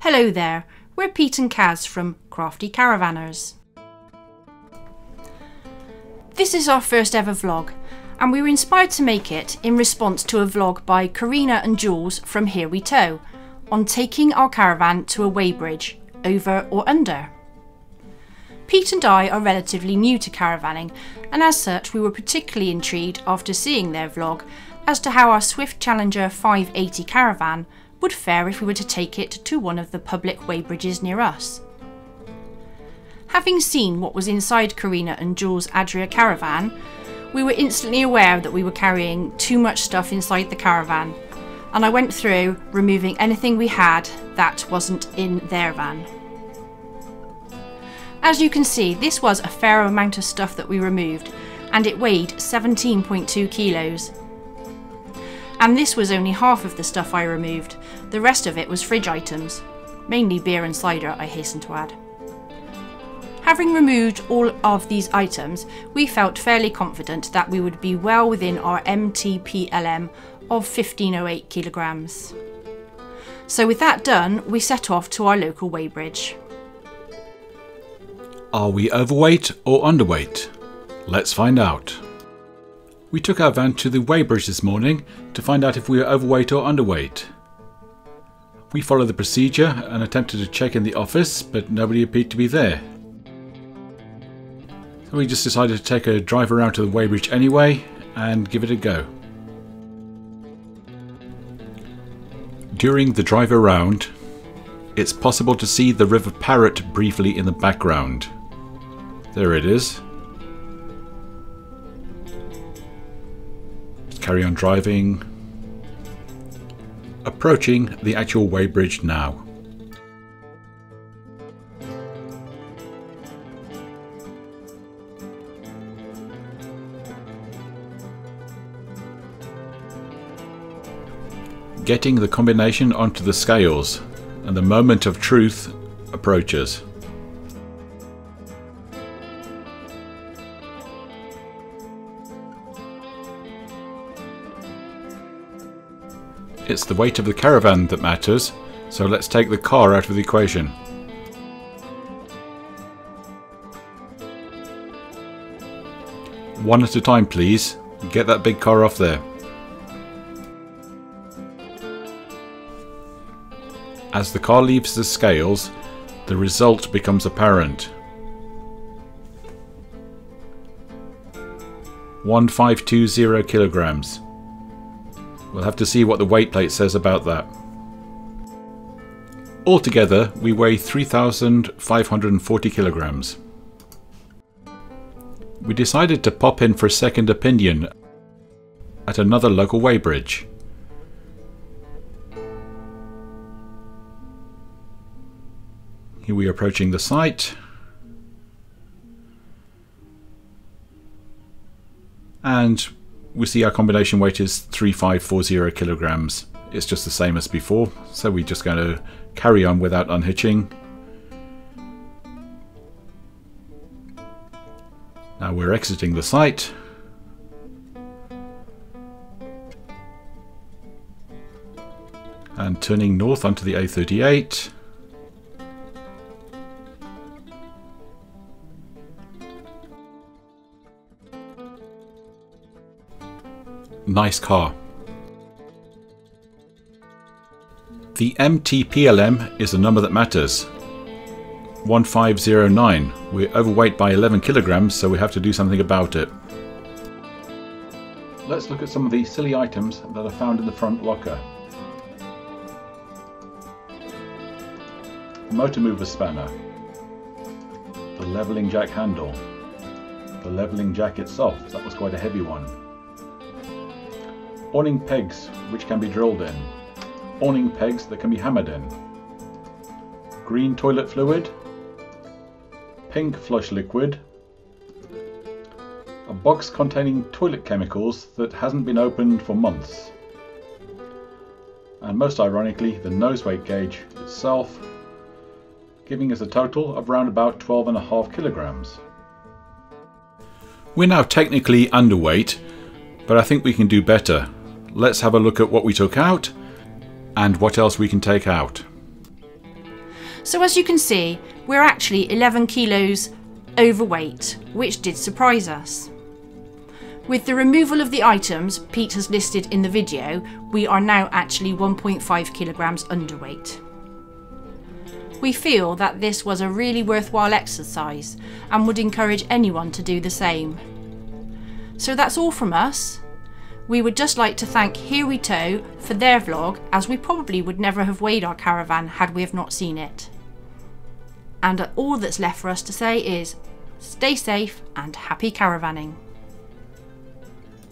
Hello there, we're Pete and Kaz from Crafty Caravanners. This is our first ever vlog, and we were inspired to make it in response to a vlog by Karina and Jules from Here We Tow on taking our caravan to a weighbridge, over or under. Pete and I are relatively new to caravanning, and as such we were particularly intrigued after seeing their vlog as to how our Swift Challenger 580 caravan would fare if we were to take it to one of the public weighbridges near us. Having seen what was inside Karina and Jules' Adria caravan, we were instantly aware that we were carrying too much stuff inside the caravan, and I went through removing anything we had that wasn't in their van. As you can see, this was a fair amount of stuff that we removed, and it weighed 17.2 kilos. And this was only half of the stuff I removed. The rest of it was fridge items, mainly beer and cider, I hasten to add. Having removed all of these items, we felt fairly confident that we would be well within our MTPLM of 1508 kilograms. So with that done, we set off to our local weighbridge. Are we overweight or underweight? Let's find out. We took our van to the weighbridge this morning to find out if we were overweight or underweight. We followed the procedure and attempted to check in the office, but nobody appeared to be there. So we just decided to take a drive around to the weighbridge anyway and give it a go. During the drive around, it's possible to see the River Parrot briefly in the background. There it is. Carry on driving, approaching the actual weighbridge now. Getting the combination onto the scales, and the moment of truth approaches. It's the weight of the caravan that matters, so let's take the car out of the equation. One at a time, please. Get that big car off there. As the car leaves the scales, the result becomes apparent. 1520 kilograms. We'll have to see what the weight plate says about that. Altogether, we weigh 3,540 kilograms. We decided to pop in for a second opinion at another local weighbridge. Here we are approaching the site. And we see our combination weight is 3,540 kilograms. It's just the same as before, so we're just going to carry on without unhitching. Now we're exiting the site. And turning north onto the A38. Nice car. The MTPLM is the number that matters. 1509. We're overweight by 11 kilograms, so we have to do something about it. Let's look at some of the silly items that are found in the front locker. The motor mover spanner. The levelling jack handle. The levelling jack itself, that was quite a heavy one. Awning pegs, which can be drilled in. Awning pegs that can be hammered in. Green toilet fluid. Pink flush liquid. A box containing toilet chemicals that hasn't been opened for months. And most ironically, the nose weight gauge itself, giving us a total of around about 12.5 kilograms. We're now technically underweight, but I think we can do better. Let's have a look at what we took out and what else we can take out. So as you can see, we're actually 11 kilos overweight, which did surprise us. With the removal of the items Pete has listed in the video, we are now actually 1.5 kilograms underweight. We feel that this was a really worthwhile exercise and would encourage anyone to do the same. So that's all from us. We would just like to thank Here We Tow for their vlog, as we probably would never have weighed our caravan had we have not seen it. And all that's left for us to say is stay safe and happy caravanning.